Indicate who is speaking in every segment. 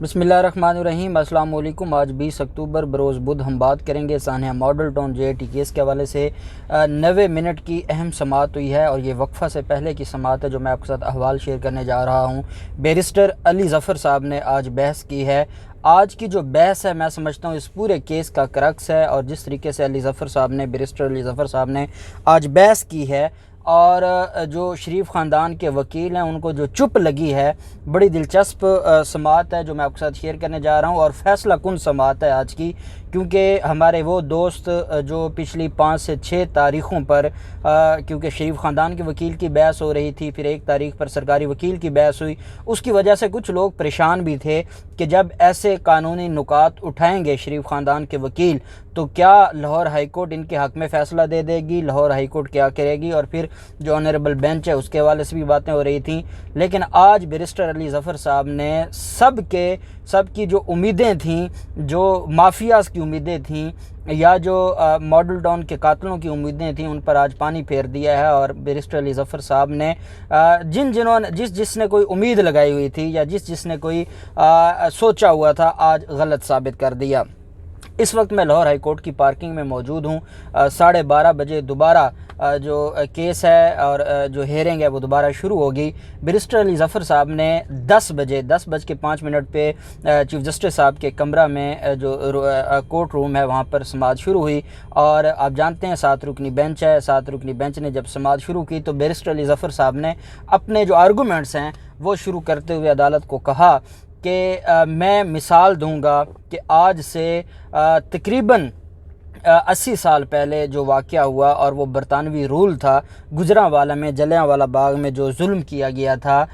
Speaker 1: بسم اللہ الرحمن الرحیم۔ السلام علیکم۔ آج 20 اکتوبر بروز بدھ ہم بات کریں گے سانحہ model town J T case کے حوالے سے 90 منٹ کی اہم سماعت ہوئی ہے، اور یہ وقفہ سے پہلے کی سماعت ہے جو میں آپ کے ساتھ احوال شیئر کرنے جا رہا ہوں۔ بیرسٹر علی ظفر صاحب نے آج بحث کی ہے۔ آج کی جو بحث ہے میں سمجھتا ہوں اس پورے کیس کا کرکس ہے، اور جس طریقے سے بیرسٹر علی ظفر صاحب نے آج بحث کی ہے، اور جو شریف خاندان کے وکیل ہیں ان کو جو چپ لگی ہے، بڑی دلچسپ سماعت ہے جو میں آپ کے ساتھ شیئر کرنے جا رہا ہوں، اور فیصلہ کن سماعت ہے آج کی، کیونکہ ہمارے وہ دوست جو پچھلی 5 سے 6 تاریخوں پر کیونکہ شریف خاندان کے وکیل کی بحث ہو رہی تھی، پھر 1 تاریخ پر سرکاری وکیل کی بحث ہوئی، اس کی وجہ سے کچھ لوگ پریشان بھی تھے کہ جب ایسے قانونی نکات اٹھائیں گے شریف خاندان کے وکیل تو کیا لاہور ہائی کورٹ ان کے حق میں فیصلہ دے دے گی، لاہور ہائی کورٹ کیا کرے گی، اور پھر جو آنریبل بینچ ہے اس کے حوالے سے بھی باتیں ہو رہی تھیں۔ لیکن آج بیرسٹر علی ظفر صاحب نے سب کی جو امیدیں تھیں، جو مافیاز کی امیدیں تھیں، یا جو ماڈل ٹاؤن کے قاتلوں کی امیدیں تھیں، ان پر آج پانی پھیر دیا ہے، اور بیرسٹر علی ظفر صاحب نے جس نے کوئی امید لگائی ہوئی تھی، یا جس نے کوئی سوچا ہوا تھا، آج غلط ثابت کر دیا۔ اس وقت میں لاہور ہائی کورٹ کی پارکنگ میں موجود ہوں۔ 12:30 بجے دوبارہ جو کیس ہے اور جو ہیئرنگ ہے وہ دوبارہ شروع ہوگی۔ بیرسٹر علی ظفر صاحب نے 10:05 پہ چیف جسٹس صاحب کے کمرہ میں جو کورٹ روم ہے وہاں پر سماعت شروع ہوئی، اور آپ جانتے ہیں 7 رکنی بینچ ہے۔ 7 رکنی بینچ نے جب سماعت شروع کی تو بیرسٹر علی ظفر صاحب نے اپنے جو آرگومنٹس ہیں وہ شروع کرتے ہوئے عدالت کو کہا کہ میں مثال دوں گا کہ آج سے تقریباً 80 سال پہلے جو واقعہ ہوا، اور وہ برطانوی رول تھا، گجرانوالہ میں جلیانوالہ باغ میں جو ظلم کیا گیا تھا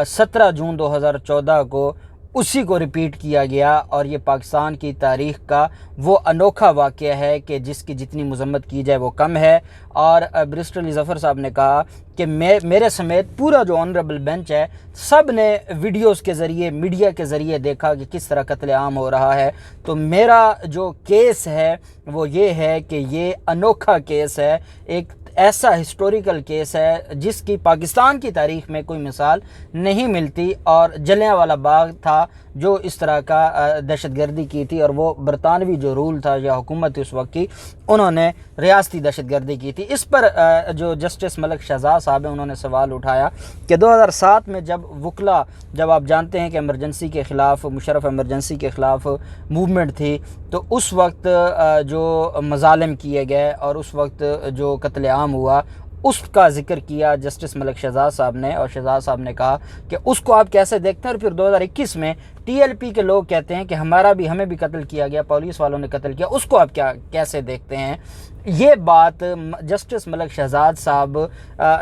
Speaker 1: 17 جون 2014 کو، اسی کو ریپیٹ کیا گیا، اور یہ پاکستان کی تاریخ کا وہ انوکھا واقعہ ہے کہ جس کی جتنی مذمت کی جائے وہ کم ہے۔ اور بیرسٹر علی ظفر صاحب نے کہا کہ میرے سمیت پورا جو آنریبل بینچ ہے سب نے ویڈیوز کے ذریعے، میڈیا کے ذریعے دیکھا کہ کس طرح قتل عام ہو رہا ہے، تو میرا جو کیس ہے وہ یہ ہے کہ یہ انوکھا کیس ہے، ایک ایسا ہسٹوریکل کیس ہے جس کی پاکستان کی تاریخ میں کوئی مثال نہیں ملتی، اور جلیانوالہ باغ تھا جو اس طرح کا دہشت گردی کی تھی، اور وہ برطانوی جو رول تھا یا حکومت اس وقت کی، انہوں نے ریاستی دہشت گردی کی تھی۔ اس پر جو جسٹس ملک شہزاد صاحب ہیں انہوں نے سوال اٹھایا کہ 2007 میں جب آپ جانتے ہیں کہ ایمرجنسی کے خلاف، مشرف ایمرجنسی کے خلاف موومنٹ تھی، تو اس وقت جو مظالم کیے گئے اور اس وقت جو قتل عام ہوا اس کا ذکر کیا جسٹس ملک شہزاد صاحب نے، اور شہزاد صاحب نے کہا کہ اس کو آپ کیسے دیکھتے ہیں، اور پھر 2021 میں ٹی ایل پی کے لوگ کہتے ہیں کہ ہمیں بھی قتل کیا گیا، پولیس والوں نے قتل کیا، اس کو آپ کیسے دیکھتے ہیں۔ یہ بات جسٹس ملک شہزاد صاحب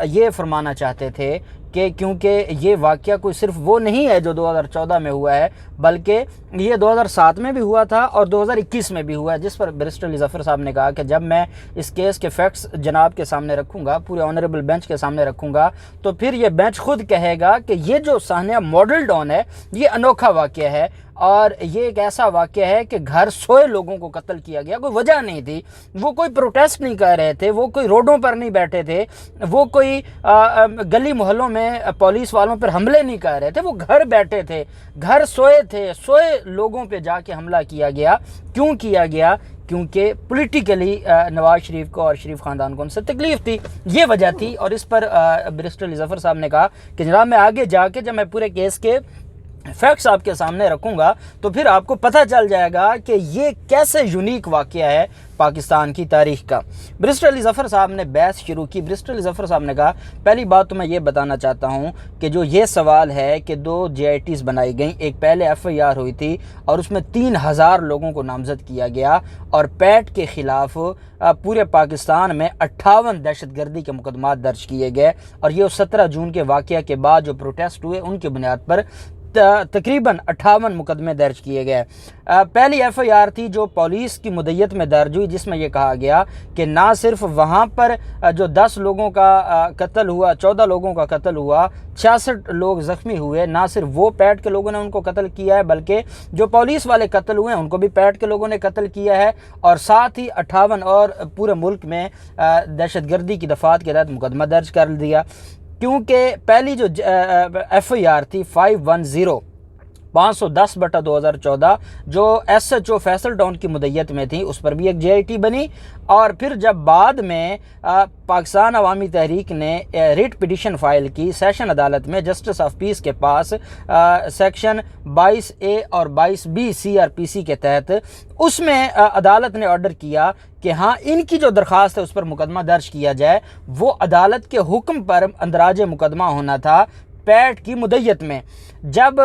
Speaker 1: یہ فرمانا چاہتے تھے کہ کیونکہ یہ واقعہ کوئی صرف وہ نہیں ہے جو 2014 میں ہوا ہے، بلکہ یہ 2007 میں بھی ہوا تھا اور 2021 میں بھی ہوا ہے، جس پر بیرسٹر علی ظفر صاحب نے کہا کہ جب میں اس کیس کے فیکٹس جناب کے سامنے رکھوں گا، پورے آنریبل بینچ کے سامنے رکھوں گا، تو پھر یہ بینچ خود کہے گا کہ یہ جو سانحہ ماڈل ٹاؤن ہے یہ انوکھا واقعہ ہے، اور یہ ایک ایسا واقعہ ہے کہ گھر سوئے لوگوں کو قتل کیا گیا، کوئی وجہ نہیں تھی، وہ کوئی پروٹیسٹ نہیں کر رہے تھے، وہ کوئی روڈوں پر نہیں بیٹھے تھے، وہ کوئی گلی محلوں میں پولیس والوں پر حملے نہیں کر رہے تھے، وہ گھر بیٹھے تھے، گھر سوئے لوگوں پہ جا کے حملہ کیا گیا۔ کیوں کیا گیا؟ کیونکہ پولیٹیکلی نواز شریف کو اور شریف خاندان کو ان سے تکلیف تھی، یہ وجہ تھی۔ اور اس پر بیرسٹر علی ظفر صاحب نے کہا کہ جناب میں آگے جا کے جب میں پورے کیس کے فیکٹس آپ کے سامنے رکھوں گا تو پھر آپ کو پتہ چل جائے گا کہ یہ کیسے یونیک واقعہ ہے پاکستان کی تاریخ کا۔ بیرسٹر علی ظفر صاحب نے بحث شروع کی۔ بیرسٹر علی ظفر صاحب نے کہا پہلی بات تو میں یہ بتانا چاہتا ہوں کہ جو یہ سوال ہے کہ 2 JITs بنائی گئیں، ایک پہلے FIR ہوئی تھی اور اس میں 3000 لوگوں کو نامزد کیا گیا، اور پیٹ کے خلاف پورے پاکستان میں 58 دہشت گردی کے مقدمات درج کیے گئے، اور یہ 17 جون کے واقعہ کے بعد جو پروٹیسٹ ہوئے ان کی بنیاد پر تقریباً 58 مقدمے درج کیے گئے۔ پہلی FIR تھی جو پولیس کی مدیت میں درج ہوئی، جس میں یہ کہا گیا کہ نہ صرف وہاں پر جو 10 لوگوں کا قتل ہوا، 14 لوگوں کا قتل ہوا، 66 لوگ زخمی ہوئے، نہ صرف وہ پیٹ کے لوگوں نے ان کو قتل کیا ہے بلکہ جو پولیس والے قتل ہوئے ہیں ان کو بھی پیٹ کے لوگوں نے قتل کیا ہے، اور ساتھ ہی 58 اور پورے ملک میں دہشت گردی کی دفعات کے تحت مقدمہ درج کر دیا۔ کیونکہ پہلی جو FIR تھی 510 510/2014 جو SHO فیصل ٹاؤن کی مدیت میں تھی، اس پر بھی ایک JIT بنی۔ اور پھر جب بعد میں پاکستان عوامی تحریک نے ریٹ پٹیشن فائل کی سیشن عدالت میں جسٹس آف پیس کے پاس سیکشن 22A اور 22B CRPC کے تحت، اس میں عدالت نے آرڈر کیا کہ ہاں ان کی جو درخواست ہے اس پر مقدمہ درج کیا جائے، وہ عدالت کے حکم پر اندراج مقدمہ ہونا تھا پیٹ کی مدیت میں۔ جب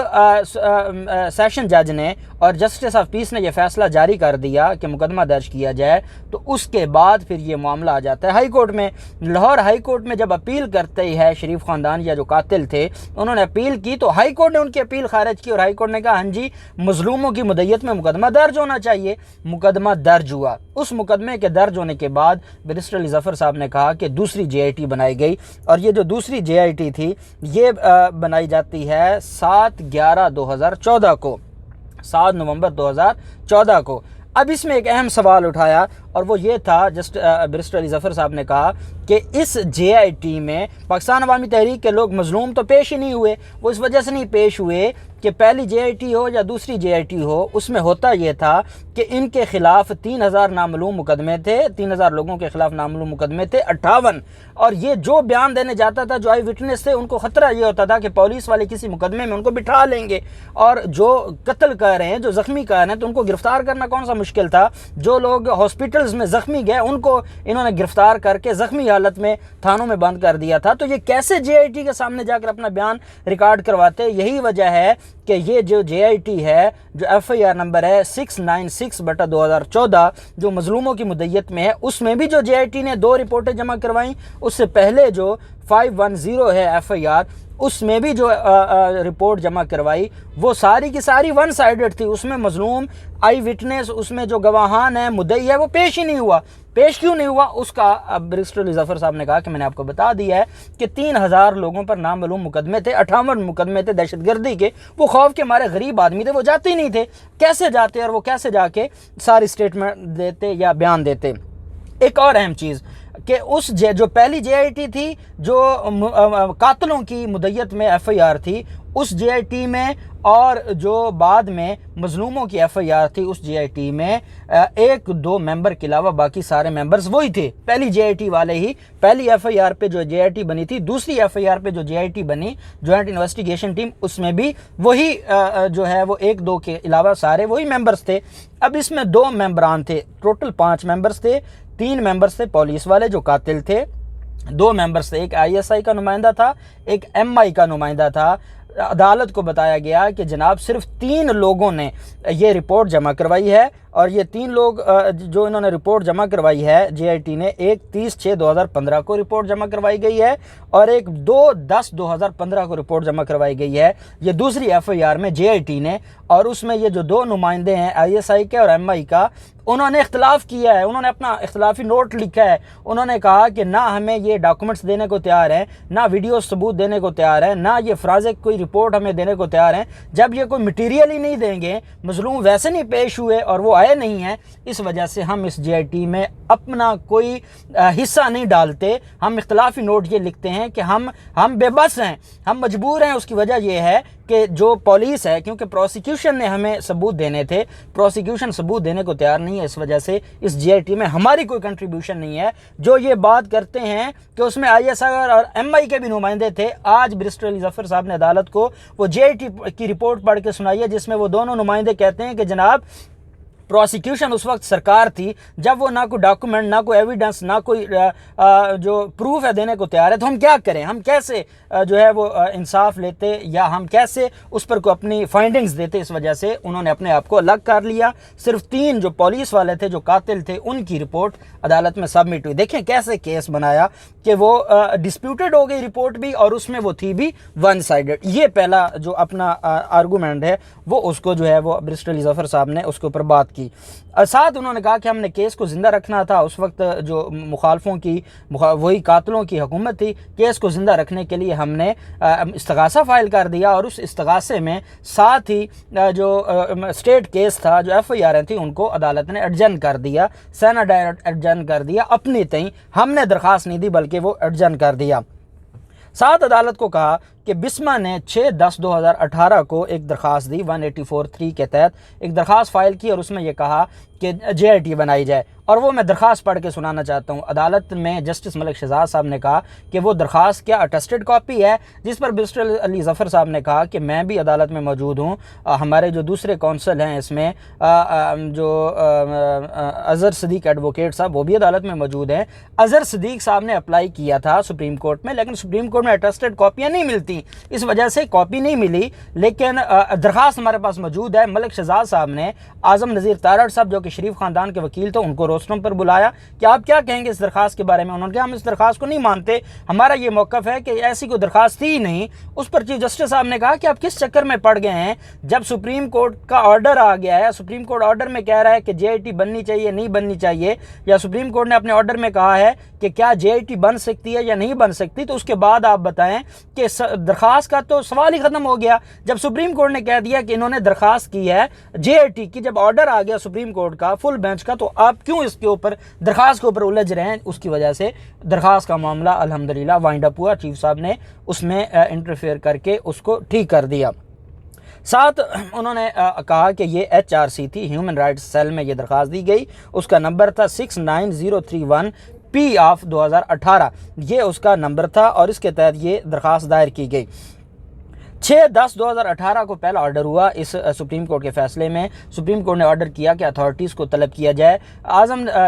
Speaker 1: سیشن جج نے اور جسٹس آف پیس نے یہ فیصلہ جاری کر دیا کہ مقدمہ درج کیا جائے، تو اس کے بعد پھر یہ معاملہ آ جاتا ہے ہائی کورٹ میں۔ لاہور ہائی کورٹ میں جب اپیل کرتے ہی ہے شریف خاندان یا جو قاتل تھے، انہوں نے اپیل کی تو ہائی کورٹ نے ان کی اپیل خارج کی، اور ہائی کورٹ نے کہا ہاں جی مظلوموں کی مدیت میں مقدمہ درج ہونا چاہیے۔ مقدمہ درج ہوا۔ اس مقدمے کے درج ہونے کے بعد بیرسٹر علی ظفر صاحب نے کہا کہ دوسری JIT بنائی گئی، اور یہ جو دوسری JIT تھی یہ بنائی جاتی ہے 7/11/2014 کو، 7 نومبر 2014 کو۔ اب اس میں ایک اہم سوال اٹھایا، اور وہ یہ تھا، بیرسٹر علی ظفر صاحب نے کہا کہ اس JIT میں پاکستان عوامی تحریک کے لوگ مظلوم تو پیش ہی نہیں ہوئے۔ وہ اس وجہ سے نہیں پیش ہوئے کہ پہلی JIT ہو یا دوسری JIT ہو، اس میں ہوتا یہ تھا کہ ان کے خلاف 3000 نامعلوم مقدمے تھے، 3000 لوگوں کے خلاف نامعلوم مقدمے تھے 58، اور یہ جو بیان دینے جاتا تھا، جو آئی وٹنس تھے، ان کو خطرہ یہ ہوتا تھا کہ پولیس والے کسی مقدمے میں ان کو بٹھا لیں گے، اور جو قتل کر رہے ہیں، جو زخمی کر رہے ہیں، تو ان کو گرفتار کرنا کون سا مشکل تھا۔ جو لوگ ہاسپٹلز میں زخمی گئے ان کو انہوں نے گرفتار کر کے زخمی حالت میں تھانوں میں بند کر دیا تھا، تو یہ کیسے JIT کے سامنے جا کر اپنا بیان ریکارڈ کرواتے۔ یہی وجہ ہے کہ یہ جو JIT ہے، جو FIR نمبر ہے 696/2014 جو مظلوموں کی مدیت میں ہے، اس میں بھی جو JIT نے 2 رپورٹیں جمع کروائیں، اس سے پہلے جو 510 ہے FIR، اس میں بھی جو رپورٹ جمع کروائی وہ ساری کی ساری ون سائیڈڈ تھی۔ اس میں مظلوم، آئی وٹنس، اس میں جو گواہان ہیں، مدعی ہے، وہ پیش ہی نہیں ہوا۔ پیش کیوں نہیں ہوا اس کا بیرسٹر علی ظفر صاحب نے کہا کہ میں نے آپ کو بتا دیا ہے کہ 3000 لوگوں پر نامعلوم مقدمے تھے، 58 مقدمے تھے دہشت گردی کے۔ وہ خوف کے مارے غریب آدمی تھے، وہ جاتے ہی نہیں تھے۔ کیسے جاتے اور وہ کیسے جا کے ساری سٹیٹمنٹ دیتے یا بیان دیتے۔ ایک اور اہم چیز کہ اس جو پہلی JIT تھی، جو قاتلوں کی مدیت میں FIR تھی، اس JIT میں، اور جو بعد میں مظلوموں کی FIR تھی اس JIT میں 1-2 ممبر کے علاوہ باقی سارے ممبرز وہی تھے، پہلی JIT والے ہی۔ پہلی FIR پہ جو JIT بنی تھی، دوسری FIR پہ جو JIT بنی جوائنٹ انویسٹیگیشن ٹیم، اس میں بھی وہی جو ہے وہ 1-2 کے علاوہ سارے وہی ممبرز تھے۔ اب اس میں 2 ممبران تھے، ٹوٹل 5 ممبرز تھے۔ 3 ممبرز تھے پولیس والے جو قاتل تھے، 2 ممبرز تھے، ایک ISI کا نمائندہ تھا، ایک MI کا نمائندہ تھا۔ عدالت کو بتایا گیا کہ جناب صرف 3 لوگوں نے یہ رپورٹ جمع کروائی ہے، اور یہ 3 لوگ جو انہوں نے رپورٹ جمع کروائی ہے JIT نے، ایک 30/6/2015 کو رپورٹ جمع کروائی گئی ہے، اور ایک 2/10/2015 کو رپورٹ جمع کروائی گئی ہے، یہ دوسری FIR میں JIT نے۔ اور اس میں یہ جو 2 نمائندے ہیں ISI کے اور MI کا، انہوں نے اختلاف کیا ہے، انہوں نے اپنا اختلافی نوٹ لکھا ہے۔ انہوں نے کہا کہ نہ ہمیں یہ ڈاکومنٹس دینے کو تیار ہیں، نہ ویڈیو ثبوت دینے کو تیار ہیں، نہ یہ فرازق کوئی رپورٹ ہمیں دینے کو تیار ہیں۔ جب یہ کوئی مٹیریل ہی نہیں دیں گے، مظلوم ویسے نہیں پیش ہوئے اور وہ آئے نہیں ہیں، اس وجہ سے ہم اس JIT میں اپنا کوئی حصہ نہیں ڈالتے۔ ہم اختلافی نوٹ یہ لکھتے ہیں کہ ہم بے بس ہیں، ہم مجبور ہیں۔ اس کی وجہ یہ ہے کہ جو پولیس ہے، کیونکہ پروسیکیوشن نے ہمیں ثبوت دینے تھے، پروسیکیوشن ثبوت دینے کو تیار نہیں ہے، اس وجہ سے اس JIT میں ہماری کوئی کنٹریبیوشن نہیں ہے۔ جو یہ بات کرتے ہیں کہ اس میں ISI اور MI کے بھی نمائندے تھے، آج بیرسٹر علی ظفر صاحب نے عدالت کو وہ JIT کی رپورٹ پڑھ کے سنائی ہے، جس میں وہ دونوں نمائندے کہتے ہیں کہ جناب پروسیکیوشن اس وقت سرکار تھی جب وہ نہ کوئی ڈاکومنٹ، نہ کوئی ایویڈنس، نہ کوئی جو پروف ہے دینے کو تیار ہے، تو ہم کیا کریں؟ ہم کیسے جو ہے وہ انصاف لیتے، یا ہم کیسے اس پر کو اپنی فائنڈنگز دیتے؟ اس وجہ سے انہوں نے اپنے آپ کو الگ کر لیا۔ صرف 3 جو پولیس والے تھے، جو قاتل تھے، ان کی رپورٹ عدالت میں سبمٹ ہوئی۔ دیکھیں کیسے کیس بنایا کہ وہ ڈسپیوٹڈ ہو گئی رپورٹ بھی، اور اس میں وہ تھی بھی ون سائیڈڈ۔ یہ پہلا جو اپنا آرگومنٹ ہے، وہ اس کو جو ہے وہ بیرسٹر علی ظفر صاحب نے اس کے اوپر بات کی۔ ساتھ انہوں نے کہا کہ ہم نے کیس کو زندہ رکھنا تھا۔ اس وقت جو مخالفوں کی، وہی قاتلوں کی حکومت تھی، کیس کو زندہ رکھنے کے لیے ہم نے استغاثہ فائل کر دیا، اور اس استغاثے میں ساتھ ہی جو اسٹیٹ کیس تھا، جو FIR تھی، ان کو عدالت نے ایڈجن کر دیا، سینا ڈائریکٹ ایڈجن کر دیا اپنی تئیں۔ ہم نے درخواست نہیں دی بلکہ وہ ایڈجن کر دیا۔ ساتھ عدالت کو کہا کہ بسما نے 6/10/2018 کو ایک درخواست دی 184(3) کے تحت ایک درخواست فائل کی اور اس میں یہ کہا کہ JIT بنائی جائے، اور وہ میں درخواست پڑھ کے سنانا چاہتا ہوں۔ عدالت میں جسٹس ملک شہزاد صاحب نے کہا کہ وہ درخواست کیا اٹیسٹڈ کاپی ہے، جس پر بیرسٹر علی ظفر صاحب نے کہا کہ میں بھی عدالت میں موجود ہوں، ہمارے جو دوسرے کونسل ہیں اس میں جو اظہر صدیق ایڈوکیٹ صاحب وہ بھی عدالت میں موجود ہیں۔ اظہر صدیق صاحب نے اپلائی کیا تھا سپریم کورٹ میں، لیکن سپریم کورٹ میں اٹیسٹڈ کاپیاں نہیں ملتی، اس وجہ سے کاپی نہیں ملی، لیکن درخواست ہمارے پاس موجود ہے۔ ملک شہزاد صاحب نے اعظم نذیر تارڑ صاحب جو کہ شریف خاندان کے وکیل تھے ان کو روسٹرم پر بلایا کہ آپ کیا کہیں گے اس درخواست کے بارے میں۔ انہوں نے کہا ہم اس درخواست کو نہیں مانتے، ہمارا یہ موقف ہے کہ ایسی کوئی درخواست تھی ہی نہیں۔ اس پر چیف جسٹس صاحب نے کہا کہ آپ کس چکر میں پڑ گئے ہیں، جب سپریم کورٹ کا آرڈر آ گیا ہے، سپریم کورٹ آرڈر میں کہہ رہا ہے کہ JIT بننی چاہیے نہیں بننی چاہیے، یا سپریم کورٹ نے اپنے آرڈر میں کہا ہے کہ کیا JIT بن سکتی ہے یا نہیں بن سکتی، تو اس کے بعد آپ بتائیں کہ درخواست کا تو سوال ہی ختم ہو گیا۔ جب سپریم کورٹ نے کہہ دیا کہ انہوں نے درخواست کی ہے JIT کی، جب آرڈر آ گیا سپریم کورٹ کا فل بینچ کا، تو آپ کیوں اس کے اوپر درخواست کے اوپر الجھ رہے ہیں؟ اس کی وجہ سے درخواست کا معاملہ الحمدللہ وائنڈ اپ ہوا، چیف صاحب نے اس میں انٹرفیئر کر کے اس کو ٹھیک کر دیا۔ ساتھ انہوں نے کہا کہ یہ HRC تھی، ہیومن رائٹس سیل میں یہ درخواست دی گئی، اس کا نمبر تھا 69031 P آف 2018، یہ اس کا نمبر تھا اور اس کے تحت یہ درخواست دائر کی گئی۔ 6/10/2018 کو پہلا آرڈر ہوا اس سپریم کورٹ کے فیصلے میں۔ سپریم کورٹ نے آرڈر کیا کہ اتھارٹیز کو طلب کیا جائے۔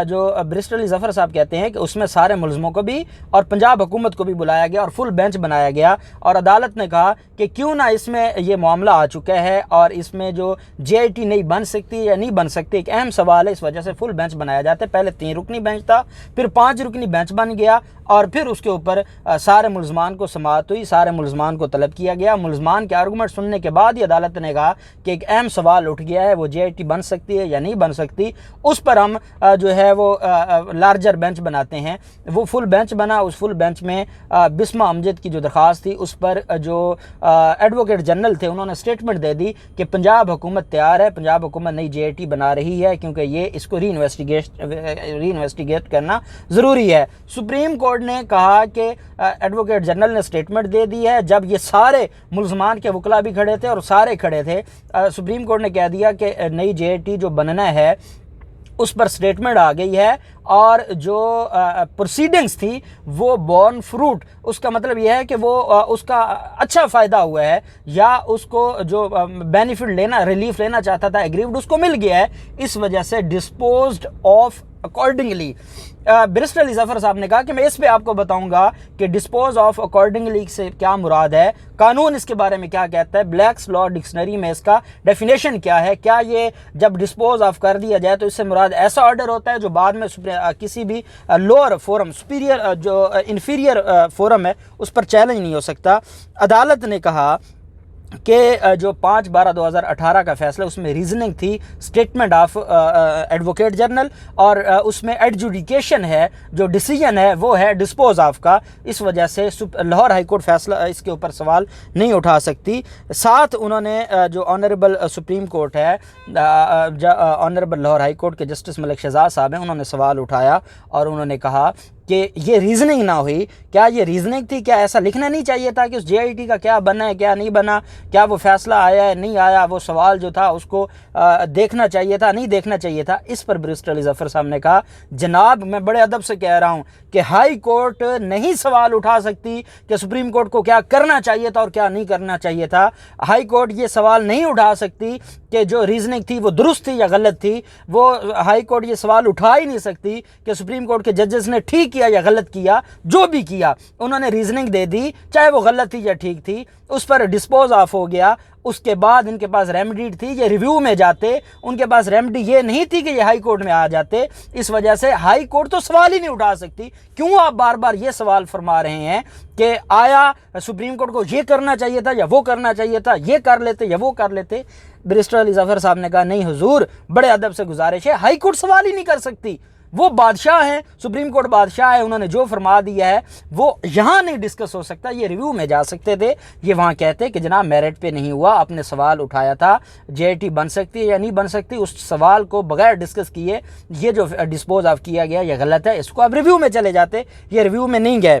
Speaker 1: جو بیرسٹر علی ظفر صاحب کہتے ہیں کہ اس میں سارے ملزموں کو بھی اور پنجاب حکومت کو بھی بلایا گیا اور فل بینچ بنایا گیا، اور عدالت نے کہا کہ کیوں نہ اس میں یہ معاملہ آ چکا ہے اور اس میں جو JIT نہیں بن سکتی یا نہیں بن سکتی ایک اہم سوال ہے، اس وجہ سے فل بینچ بنایا جاتا ہے۔ پہلے 3 رکنی بینچ تھا، پھر 5 رکنی بینچ بن گیا، اور پھر اس کے اوپر سارے ملزمان کو سماعت ہوئی، سارے ملزمان کو طلب کیا گیا۔ ملزمان کے آرگومنٹ سننے کے بعد ہی عدالت نے کہا کہ ایک اہم سوال اٹھ گیا ہے، وہ JIT بن سکتی ہے یا نہیں بن سکتی، اس پر ہم جو ہے وہ لارجر بینچ بناتے ہیں۔ وہ فل بینچ بنا، اس فل بینچ میں بسما امجد کی جو درخواست تھی اس پر جو ایڈوکیٹ جنرل تھے انہوں نے سٹیٹمنٹ دے دی کہ پنجاب حکومت تیار ہے، پنجاب حکومت نئی JIT بنا رہی ہے کیونکہ یہ اس کو ری انویسٹیگیٹ کرنا ضروری ہے۔ سپریم کورٹ نے کہا کہ ایڈوکیٹ جنرل نے سٹیٹمنٹ دے دی ہے، جب یہ سارے ملزمان کے وکلاء بھی کھڑے تھے اور سارے کھڑے تھے، سپریم کورٹ نے کہہ دیا کہ نئی JIT جو بننا ہے اس پر سٹیٹمنٹ آ گئی ہے، اور جو پروسیڈنگز تھی وہ بورن فروٹ، اس کا مطلب یہ ہے کہ وہ اس کا اچھا فائدہ ہوا ہے، یا اس کو جو بینیفٹ لینا ریلیف لینا چاہتا تھا ایگریوڈ اس کو مل گیا ہے، اس وجہ سے disposed of accordingly. Barrister Ali Zafar صاحب نے کہا کہ میں اس پہ آپ کو بتاؤں گا کہ ڈسپوز آف اکارڈنگلی سے کیا مراد ہے، قانون اس کے بارے میں کیا کہتا ہے، بلیکس لا ڈکشنری میں اس کا ڈیفینیشن کیا ہے، کیا یہ جب ڈسپوز آف کر دیا جائے تو اس سے مراد ایسا آرڈر ہوتا ہے جو بعد میں کسی بھی لوور فورم سپیریئر جو انفیریئر فورم ہے اس پر چیلنج نہیں ہو سکتا۔ عدالت نے کہا کہ جو 5/12/2018 کا فیصلہ اس میں ریزننگ تھی سٹیٹمنٹ آف ایڈوکیٹ جنرل، اور اس میں ایڈجوڈیکیشن ہے، جو ڈیسیجن ہے وہ ہے ڈسپوز آف کا، اس وجہ سے لاہور ہائی کورٹ فیصلہ اس کے اوپر سوال نہیں اٹھا سکتی۔ ساتھ انہوں نے جو آنریبل سپریم کورٹ ہے، آنریبل لاہور ہائی کورٹ کے جسٹس ملک شہزاد صاحب ہیں، انہوں نے سوال اٹھایا اور انہوں نے کہا کہ یہ ریزننگ نہ ہوئی، کیا یہ ریزننگ تھی، کیا ایسا لکھنا نہیں چاہیے تھا کہ اس JIT کا کیا بنا ہے کیا نہیں بنا، کیا وہ فیصلہ آیا ہے نہیں آیا، وہ سوال جو تھا اس کو دیکھنا چاہیے تھا نہیں دیکھنا چاہیے تھا۔ اس پر بیرسٹر علی ظفر صاحب نے کہا جناب میں بڑے ادب سے کہہ رہا ہوں کہ ہائی کورٹ نہیں سوال اٹھا سکتی کہ سپریم کورٹ کو کیا کرنا چاہیے تھا اور کیا نہیں کرنا چاہیے تھا، ہائی کورٹ یہ سوال نہیں اٹھا سکتی کہ جو ریزننگ تھی وہ درست تھی یا غلط تھی، وہ ہائی کورٹ یہ سوال اٹھا ہی نہیں سکتی کہ سپریم کورٹ کے ججز نے ٹھیک کیا یا غلط کیا، جو بھی کیا انہوں نے ریزننگ دے دی، چاہے وہ غلط تھی یا ٹھیک تھی، اس پر ڈسپوز آف ہو گیا۔ اس کے بعد ان کے پاس ریمیڈی تھی، یہ ریویو میں جاتے، ان کے پاس ریمیڈی یہ نہیں تھی کہ یہ ہائی کورٹ میں آ جاتے، اس وجہ سے ہائی کورٹ تو سوال ہی نہیں اٹھا سکتی۔ کیوں آپ بار بار یہ سوال فرما رہے ہیں کہ آیا سپریم کورٹ کو یہ کرنا چاہیے تھا یا وہ کرنا چاہیے تھا، یہ کر لیتے یا وہ کر لیتے؟ بیرسٹر علی ظفر صاحب نے کہا نہیں حضور بڑے ادب سے گزارش ہے، ہائی کورٹ سوال ہی نہیں کر سکتی، وہ بادشاہ ہیں، سپریم کورٹ بادشاہ ہے، انہوں نے جو فرما دیا ہے وہ یہاں نہیں ڈسکس ہو سکتا، یہ ریویو میں جا سکتے تھے، یہ وہاں کہتے کہ جناب میرٹ پہ نہیں ہوا، آپ نے سوال اٹھایا تھا JIT بن سکتی ہے یا نہیں بن سکتی، اس سوال کو بغیر ڈسکس کیے یہ جو ڈسپوز آف کیا گیا یہ غلط ہے، اس کو آپ ریویو میں چلے جاتے، یہ ریویو میں نہیں گئے۔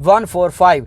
Speaker 1: 145।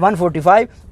Speaker 1: 145।